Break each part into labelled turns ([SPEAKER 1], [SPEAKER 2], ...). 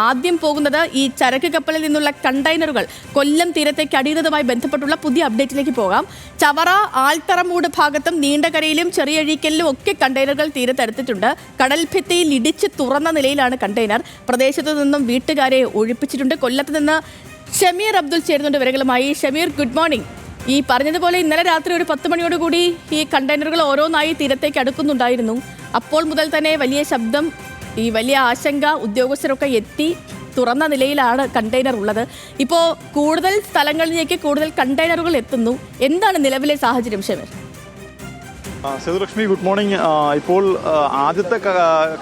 [SPEAKER 1] ആദ്യം പോകുന്നത് ഈ ചരക്ക് കപ്പലിൽ നിന്നുള്ള കണ്ടെയ്നറുകൾ കൊല്ലം തീരത്തേക്ക് അടിയുന്നതുമായി ബന്ധപ്പെട്ടുള്ള പുതിയ അപ്ഡേറ്റിലേക്ക് പോകാം. ചവറ, ആൽത്തറമൂട് ഭാഗത്തും നീണ്ടകരയിലും ചെറിയഴീക്കലിലും ഒക്കെ കണ്ടെയ്നറുകൾ തീരത്തെടുത്തിട്ടുണ്ട്. കടൽ ഭിത്തിയിൽ ഇടിച്ച് തുറന്ന നിലയിലാണ് കണ്ടെയ്നർ. പ്രദേശത്തു നിന്നും വീട്ടുകാരെ ഒഴിപ്പിച്ചിട്ടുണ്ട്. കൊല്ലത്ത് നിന്ന് ഷമീർ അബ്ദുൽ ചേരുന്നുണ്ട് വിവരങ്ങളുമായി. Shameer, good morning. ഈ പറഞ്ഞതുപോലെ ഇന്നലെ രാത്രി ഒരു 10 മണിയോടുകൂടി ഈ കണ്ടെയ്നറുകൾ ഓരോന്നായി തീരത്തേക്ക് അടുക്കുന്നുണ്ടായിരുന്നു. അപ്പോൾ മുതൽ തന്നെ വലിയ ശബ്ദം, ഈ വലിയ ആശങ്ക, ഉദ്യോഗസ്ഥരൊക്കെ എത്തി തുറന്ന നിലയിലാണ് കണ്ടെയ്നർ ഉള്ളത്. ഇപ്പോൾ കൂടുതൽ സ്ഥലങ്ങളിലേക്ക് കൂടുതൽ കണ്ടെയ്നറുകൾ എത്തുന്നു. എന്താണ് നിലവിലെ സാഹചര്യം ഷമീർ?
[SPEAKER 2] Sethulakshmi, good morning. ഇപ്പോൾ ആദ്യത്തെ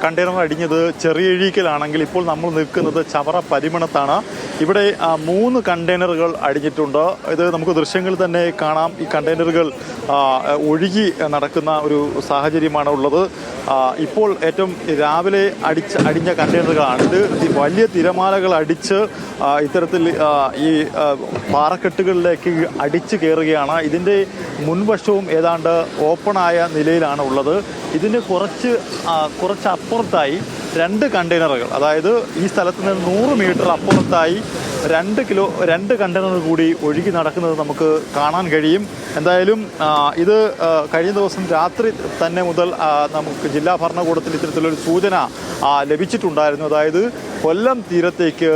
[SPEAKER 2] കണ്ടെയ്നർ അടിഞ്ഞത് ചെറിയഴീക്കലാണെങ്കിൽ ഇപ്പോൾ നമ്മൾ നിൽക്കുന്നത് ചവറ പരിമണത്താണ്. ഇവിടെ 3 കണ്ടെയ്നറുകൾ അടിഞ്ഞിട്ടുണ്ട്. ഇത് നമുക്ക് ദൃശ്യങ്ങളിൽ തന്നെ കാണാം. ഈ കണ്ടെയ്നറുകൾ ഒഴുകി നടക്കുന്ന ഒരു സാഹചര്യമാണ് ഉള്ളത്. ഇപ്പോൾ ഏറ്റവും രാവിലെ അടിഞ്ഞ കണ്ടെയ്നറുകളാണ് ഇത്. വലിയ തിരമാലകൾ അടിച്ച് ഇത്തരത്തിൽ ഈ പാറക്കെട്ടുകളിലേക്ക് അടിച്ചു കയറുകയാണ്. ഇതിൻ്റെ മുൻവശവും ഏതാണ്ട് ഓപ്പണായ നിലയിലാണ് ഉള്ളത്. ഇതിന് കുറച്ച് അപ്പുറത്തായി 2 കണ്ടെയ്നറുകൾ, അതായത് ഈ സ്ഥലത്ത് നിന്ന് 100 മീറ്റർ അപ്പുറത്തായി 2 കണ്ടെയ്നറുകൾ കൂടി ഒഴുകി നടക്കുന്നത് നമുക്ക് കാണാൻ കഴിയും. എന്തായാലും ഇത് കഴിഞ്ഞ ദിവസം രാത്രി തന്നെ മുതൽ നമുക്ക് ജില്ലാ ഭരണകൂടത്തിൽ ഇത്തരത്തിലൊരു സൂചന ലഭിച്ചിട്ടുണ്ടായിരുന്നു. അതായത് കൊല്ലം തീരത്തേക്ക്,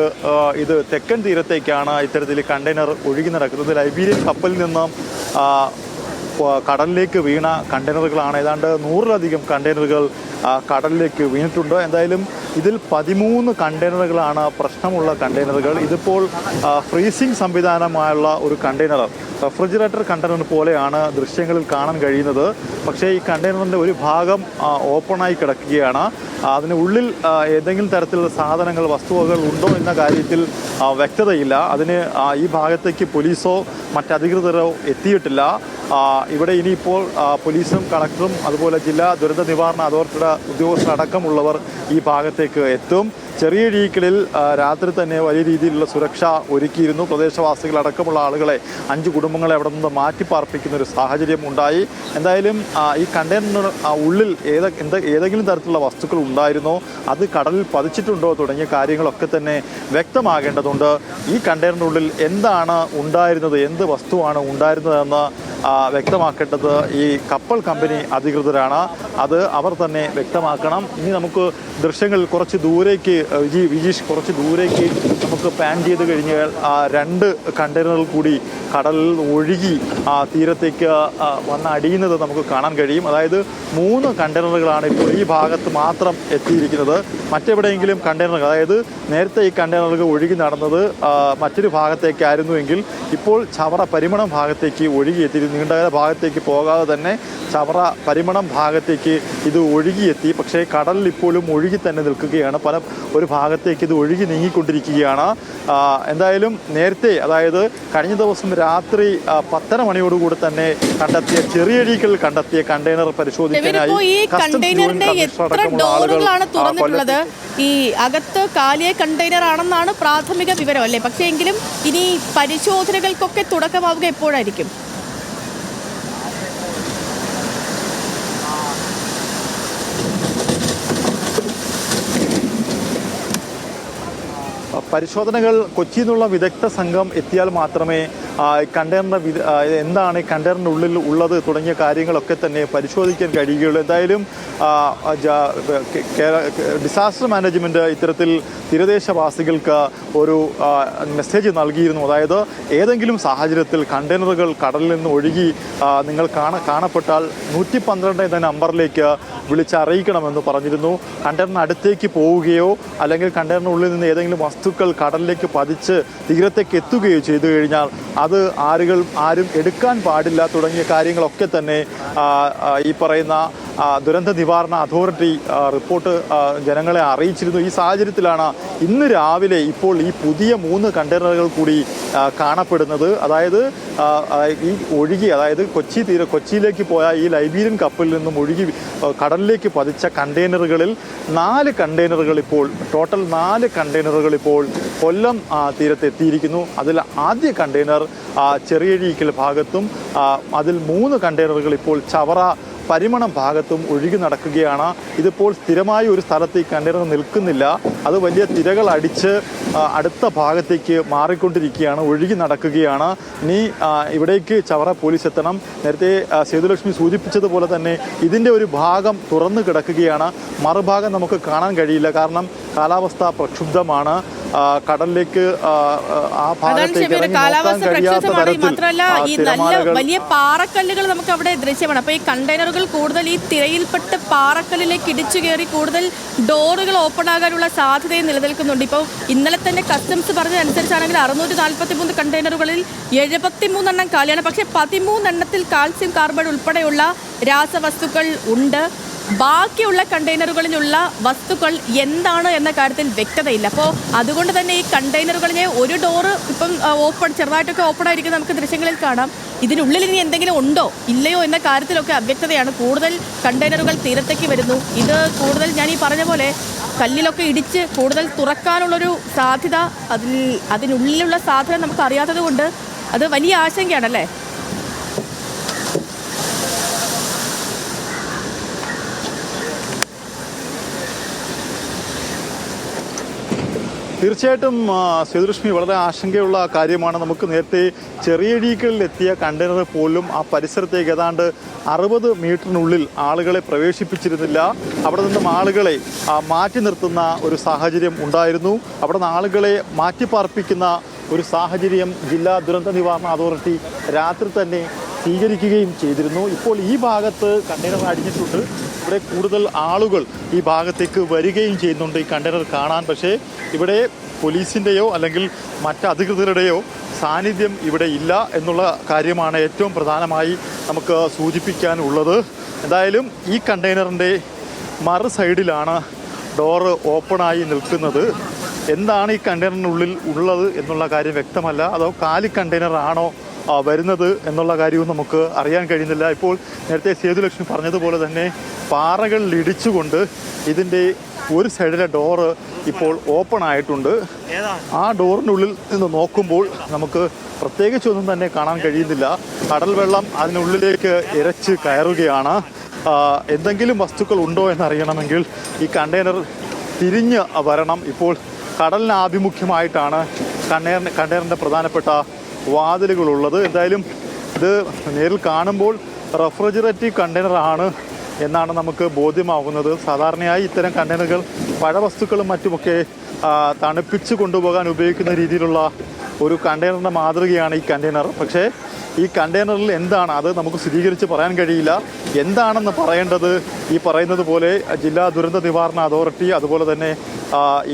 [SPEAKER 2] ഇത് തെക്കൻ തീരത്തേക്കാണ് ഇത്തരത്തിൽ കണ്ടെയ്നർ ഒഴുകി നടക്കുന്നത്. ലൈബീരിയൻ കപ്പലിൽ നിന്നും കടലിലേക്ക് വീണ കണ്ടെയ്നറുകളാണ്. ഏതാണ്ട് 100-ലധികം കണ്ടെയ്നറുകൾ കടലിലേക്ക് വീണിട്ടുണ്ട്. എന്തായാലും ഇതിൽ 13 കണ്ടെയ്നറുകളാണ് പ്രശ്നമുള്ള കണ്ടെയ്നറുകൾ. ഇതിപ്പോൾ ഫ്രീസിംഗ് സംവിധാനമായുള്ള ഒരു കണ്ടെയ്നർ, റെഫ്രിജറേറ്റർ കണ്ടെയ്നർ പോലെയാണ് ദൃശ്യങ്ങളിൽ കാണാൻ കഴിയുന്നത്. പക്ഷേ ഈ കണ്ടെയ്നറിൻ്റെ ഒരു ഭാഗം ഓപ്പണായി കിടക്കുകയാണ്. അതിനുള്ളിൽ ഏതെങ്കിലും തരത്തിലുള്ള സാധനങ്ങൾ, വസ്തുവകൾ ഉണ്ടോ എന്ന കാര്യത്തിൽ വ്യക്തതയില്ല. അതിന് ഈ ഭാഗത്തേക്ക് പോലീസോ മറ്റധികൃതരോ എത്തിയിട്ടില്ല. ഇവിടെ ഇനിയിപ്പോൾ പോലീസും കളക്ടറും അതുപോലെ ജില്ലാ ദുരന്ത നിവാരണ അതോറിറ്റിയുടെ ഉദ്യോഗസ്ഥരടക്കമുള്ളവർ ഈ ഭാഗത്തേക്ക് എത്തും. ചെറിയഴീക്കലിൽ രാത്രി തന്നെ വലിയ രീതിയിലുള്ള സുരക്ഷ ഒരുക്കിയിരുന്നു. പ്രദേശവാസികളടക്കമുള്ള ആളുകളെ, 5 കുടുംബങ്ങളെ അവിടെ നിന്ന് മാറ്റിപ്പാർപ്പിക്കുന്ന ഒരു സാഹചര്യം ഉണ്ടായി. എന്തായാലും ഈ കണ്ടെയ്നർ ഉള്ളിൽ ഏതെങ്കിലും തരത്തിലുള്ള വസ്തുക്കൾ ഉണ്ടായിരുന്നോ, അത് കടലിൽ പതിച്ചിട്ടുണ്ടോ തുടങ്ങിയ കാര്യങ്ങളൊക്കെ തന്നെ വ്യക്തമാകേണ്ടതുണ്ട്. ഈ കണ്ടെയ്നറിനുള്ളിൽ എന്താണ് ഉണ്ടായിരുന്നത്, എന്ത് വസ്തുവാണ് ഉണ്ടായിരുന്നതെന്ന് വ്യക്തമാക്കേണ്ടത് ഈ കപ്പൽ കമ്പനി അധികൃതരാണ്. അത് അവർ തന്നെ വ്യക്തമാക്കണം. ഇനി നമുക്ക് ദൃശ്യങ്ങൾ കുറച്ച് ദൂരേക്ക്, വിജീഷ്, കുറച്ച് ദൂരേക്ക് നമുക്ക് പാൻ ചെയ്ത് കഴിഞ്ഞാൽ 2 കണ്ടെയ്നറുകൾ കൂടി കടലിൽ ഒഴുകി തീരത്തേക്ക് വന്ന് അടിയുന്നത് നമുക്ക് കാണാൻ കഴിയും. അതായത് 3 കണ്ടെയ്നറുകളാണ് ഇപ്പോൾ ഈ ഭാഗത്ത് മാത്രം എത്തിയിരിക്കുന്നത്. മറ്റെവിടെയെങ്കിലും കണ്ടെയ്നറുകൾ, അതായത് നേരത്തെ ഈ കണ്ടെയ്നറുകൾ ഒഴുകി നടന്നത് മറ്റൊരു ഭാഗത്തേക്കായിരുന്നുവെങ്കിൽ ഇപ്പോൾ ചവറ പരിമണം ഭാഗത്തേക്ക് ഒഴുകി എത്തി. നീണ്ടകര ഭാഗത്തേക്ക് പോകാതെ തന്നെ ചവറ പരിമണം ഭാഗത്തേക്ക് ഇത് ഒഴുകിയെത്തി. പക്ഷേ കടലിൽ ഇപ്പോഴും ഒഴുകി തന്നെ നിൽക്കുകയാണ്. ഒരു ഭാഗത്തേക്ക് ഇത് ഒഴുകി നീങ്ങിക്കൊണ്ടിരിക്കുകയാണ്. എന്തായാലും നേരത്തെ, അതായത് കഴിഞ്ഞ ദിവസം രാത്രി 10:30 മണിയോടുകൂടി തന്നെ കണ്ടെത്തിയ ചെറിയഴീക്കൽ കണ്ടെത്തിയ കണ്ടെയ്നർ പരിശോധിക്കാനായി
[SPEAKER 1] ഈ അകത്ത് കാലിയ കണ്ടെയ്നർ ആണെന്നാണ് പ്രാഥമിക വിവരം, അല്ലേ? പക്ഷേ എങ്കിലും ഇനി പരിശോധനകൾക്കൊക്കെ തുടക്കമാവുക എപ്പോഴായിരിക്കും?
[SPEAKER 2] പരിശോധനകൾ കൊച്ചിയിൽ നിന്നുള്ള വിദഗ്ധ സംഘം എത്തിയാൽ മാത്രമേ കണ്ടെയ്നറിൻ്റെ എന്താണ് ഈ കണ്ടെയ്നറിൻ്റെ ഉള്ളിൽ ഉള്ളത് തുടങ്ങിയ കാര്യങ്ങളൊക്കെ തന്നെ പരിശോധിക്കാൻ കഴിയുകയുള്ളൂ. എന്തായാലും ഡിസാസ്റ്റർ മാനേജ്മെൻറ്റ് ഇത്തരത്തിൽ തീരദേശവാസികൾക്ക് ഒരു മെസ്സേജ് നൽകിയിരുന്നു. അതായത് ഏതെങ്കിലും സാഹചര്യത്തിൽ കണ്ടെയ്നറുകൾ കടലിൽ നിന്ന് ഒഴുകി നിങ്ങൾ കാണപ്പെട്ടാൽ 112 എന്ന നമ്പറിലേക്ക് വിളിച്ചറിയിക്കണമെന്ന് പറഞ്ഞിരുന്നു. കണ്ടെയ്നറിന് അടുത്തേക്ക് പോവുകയോ അല്ലെങ്കിൽ കണ്ടെയ്നറിനുള്ളിൽ നിന്ന് ഏതെങ്കിലും വസ്തുക്കൾ കടലിലേക്ക് പതിച്ച് തീരത്തേക്ക് എത്തുകയോ ചെയ്തു കഴിഞ്ഞാൽ അത് ആരും എടുക്കാൻ പാടില്ല തുടങ്ങിയ കാര്യങ്ങളൊക്കെ തന്നെ ഈ പറയുന്ന ദുരന്ത നിവാരണ അതോറിറ്റി റിപ്പോർട്ട് ജനങ്ങളെ അറിയിച്ചിരുന്നു. ഈ സാഹചര്യത്തിലാണ് ഇന്ന് രാവിലെ ഇപ്പോൾ ഈ പുതിയ 3 കണ്ടെയ്നറുകൾ കൂടി കാണപ്പെടുന്നത്. അതായത് ഈ അതായത് കൊച്ചിയിലേക്ക് പോയ ഈ ലൈബീരിയൻ കപ്പലിൽ നിന്നും ഒഴുകി കടലിലേക്ക് പതിച്ച കണ്ടെയ്നറുകളിൽ 4 കണ്ടെയ്നറുകൾ ഇപ്പോൾ, ടോട്ടൽ 4 കണ്ടെയ്നറുകൾ ഇപ്പോൾ കൊല്ലം തീരത്തെത്തിയിരിക്കുന്നു. അതിൽ ആദ്യ കണ്ടെയ്നർ ചെറിയഴീക്കൽ ഭാഗത്തും അതിൽ 3 കണ്ടെയ്നറുകൾ ഇപ്പോൾ ചവറ പരിമണം ഭാഗത്തും ഒഴുകി നടക്കുകയാണ്. ഇതിപ്പോൾ സ്ഥിരമായ ഒരു സ്ഥലത്ത് ഈ കണ്ടെയ്നർ നിൽക്കുന്നില്ല. അത് വലിയ തിരകൾ അടിച്ച് അടുത്ത ഭാഗത്തേക്ക് മാറിക്കൊണ്ടിരിക്കുകയാണ്, ഒഴുകി നടക്കുകയാണ്. ഇനി ഇവിടേക്ക് ചവറ പോലീസ് എത്തണം. നേരത്തെ സേതുലക്ഷ്മി സൂചിപ്പിച്ചതുപോലെ തന്നെ ഇതിൻ്റെ ഒരു ഭാഗം തുറന്നു കിടക്കുകയാണ്. മറുഭാഗം നമുക്ക് കാണാൻ കഴിയില്ല. കാരണം കാലാവസ്ഥ പ്രക്ഷുബ്ധമാണ്. കടലിലേക്ക് ആ ഭാഗത്തേക്ക് ഇറങ്ങി നോക്കാൻ കഴിയാത്ത
[SPEAKER 1] മാത്രമല്ല ഈ നല്ല വലിയ പാറക്കല്ലുകൾ നമുക്ക് അവിടെ ദൃശ്യമാണ്. അപ്പൊ ഈ കണ്ടെയ്നറുകൾ കൂടുതൽ ഈ തിരയിൽപ്പെട്ട് പാറക്കല്ലിലേക്ക് ഇടിച്ചു കയറി കൂടുതൽ ഡോറുകൾ ഓപ്പൺ ആകാനുള്ള സാധ്യതയും നിലനിൽക്കുന്നുണ്ട്. ഇപ്പോൾ ഇന്നലെ തന്നെ കസ്റ്റംസ് പറഞ്ഞതനുസരിച്ചാണെങ്കിൽ 643 കണ്ടെയ്നറുകളിൽ 73 എണ്ണം കാലിയാണ്. പക്ഷേ 13 എണ്ണത്തിൽ കാൽസ്യം കാർബൈഡ് ഉൾപ്പെടെയുള്ള രാസവസ്തുക്കൾ ഉണ്ട്. ബാക്കിയുള്ള കണ്ടെയ്നറുകളിലുള്ള വസ്തുക്കൾ എന്താണ് എന്ന കാര്യത്തിൽ വ്യക്തതയില്ല. അപ്പോൾ അതുകൊണ്ട് തന്നെ ഈ കണ്ടെയ്നറുകളിലെ ഒരു ഡോറ് ഇപ്പം ചെറുതായിട്ടൊക്കെ ഓപ്പൺ ആയിരിക്കും, നമുക്ക് ദൃശ്യങ്ങളിൽ കാണാം. ഇതിനുള്ളിൽ ഇനി എന്തെങ്കിലും ഉണ്ടോ ഇല്ലയോ എന്ന കാര്യത്തിലൊക്കെ അവ്യക്തതയാണ്. കൂടുതൽ കണ്ടെയ്നറുകൾ തീരത്തേക്ക് വരുന്നു. ഇത് കൂടുതൽ ഞാൻ ഈ പറഞ്ഞ പോലെ കല്ലിലൊക്കെ ഇടിച്ച് കൂടുതൽ തുറക്കാനുള്ളൊരു സാധ്യത, അതിനുള്ളിലുള്ള സാധനം നമുക്ക് അറിയാത്തത് കൊണ്ട് അത് വലിയ ആശങ്കയാണല്ലേ?
[SPEAKER 2] തീർച്ചയായിട്ടും സേതുലക്ഷ്മി, വളരെ ആശങ്കയുള്ള കാര്യമാണ്. നമുക്ക് നേരത്തെ ചെറിയഴീക്കളിൽ എത്തിയ കണ്ടെയ്നർ പോലും ആ പരിസരത്തേക്ക് ഏതാണ്ട് 60 മീറ്ററിനുള്ളിൽ ആളുകളെ പ്രവേശിപ്പിച്ചിരുന്നില്ല. അവിടെ നിന്നും ആളുകളെ മാറ്റി നിർത്തുന്ന ഒരു സാഹചര്യം ഉണ്ടായിരുന്നു. അവിടെ നിന്ന് ആളുകളെ മാറ്റിപ്പാർപ്പിക്കുന്ന ഒരു സാഹചര്യം ജില്ലാ ദുരന്ത നിവാരണ അതോറിറ്റി രാത്രി തന്നെ സ്വീകരിക്കുകയും ചെയ്തിരുന്നു. ഇപ്പോൾ ഈ ഭാഗത്ത് കണ്ടെയ്നർ അടിഞ്ഞിട്ടുണ്ട്. ഇവിടെ കൂടുതൽ ആളുകൾ ഈ ഭാഗത്തേക്ക് വരികയും ചെയ്യുന്നുണ്ട് ഈ കണ്ടെയ്നർ കാണാൻ. പക്ഷേ ഇവിടെ പോലീസിൻ്റെയോ അല്ലെങ്കിൽ മറ്റധികൃതരുടെയോ സാന്നിധ്യം ഇവിടെ ഇല്ല എന്നുള്ള കാര്യമാണ് ഏറ്റവും പ്രധാനമായി നമുക്ക് സൂചിപ്പിക്കാനുള്ളത്. എന്തായാലും ഈ കണ്ടെയ്നറിൻ്റെ മറു സൈഡിലാണ് ഡോറ് ഓപ്പണായി നിൽക്കുന്നത്. എന്താണ് ഈ കണ്ടെയ്നറിനുള്ളിൽ ഉള്ളത് എന്നുള്ള കാര്യം വ്യക്തമല്ല. അതോ കാലി കണ്ടെയ്നർ ആണോ വരുന്നത് എന്നുള്ള കാര്യവും നമുക്ക് അറിയാൻ കഴിയുന്നില്ല. ഇപ്പോൾ നേരത്തെ സേതുലക്ഷ്മി പറഞ്ഞതുപോലെ തന്നെ പാറകളിൽ ഇടിച്ചുകൊണ്ട് ഇതിൻ്റെ ഒരു സൈഡിലെ ഡോറ് ഇപ്പോൾ ഓപ്പൺ ആയിട്ടുണ്ട്. ആ ഡോറിനുള്ളിൽ നിന്ന് നോക്കുമ്പോൾ നമുക്ക് പ്രത്യേകിച്ചൊന്നും തന്നെ കാണാൻ കഴിയുന്നില്ല. കടൽ വെള്ളം അതിനുള്ളിലേക്ക് ഇരച്ച് കയറുകയാണ്. എന്തെങ്കിലും വസ്തുക്കൾ ഉണ്ടോ എന്നറിയണമെങ്കിൽ ഈ കണ്ടെയ്നർ തിരിഞ്ഞ് വരണം. ഇപ്പോൾ കടലിന് ആഭിമുഖ്യമായിട്ടാണ് കണ്ടെയ്നറിൻ്റെ പ്രധാനപ്പെട്ട വാതിലുകളുള്ളത്. എന്തായാലും ഇത് നേരിൽ കാണുമ്പോൾ റെഫ്രിജറേറ്റീവ് കണ്ടെയ്നറാണ് എന്നാണ് നമുക്ക് ബോധ്യമാകുന്നത്. സാധാരണയായി ഇത്തരം കണ്ടെയ്നറുകൾ പഴവസ്തുക്കളും മറ്റുമൊക്കെ തണുപ്പിച്ച് കൊണ്ടുപോകാൻ ഉപയോഗിക്കുന്ന രീതിയിലുള്ള ഒരു കണ്ടെയ്നറിൻ്റെ മാതൃകയാണ് ഈ കണ്ടെയ്നർ. പക്ഷേ ഈ കണ്ടെയ്നറിൽ എന്താണ് അത് നമുക്ക് സ്ഥിരീകരിച്ച് പറയാൻ കഴിയില്ല. എന്താണെന്ന് പറയേണ്ടത് ഈ പറയുന്നത് പോലെ ജില്ലാ ദുരന്ത നിവാരണ അതോറിറ്റി, അതുപോലെ തന്നെ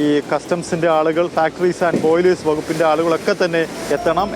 [SPEAKER 2] ഈ കസ്റ്റംസിൻ്റെ ആളുകൾ, ഫാക്ടറീസ് ആൻഡ് ബോയിലേഴ്സ് വകുപ്പിൻ്റെ ആളുകളൊക്കെ തന്നെ എത്തണം.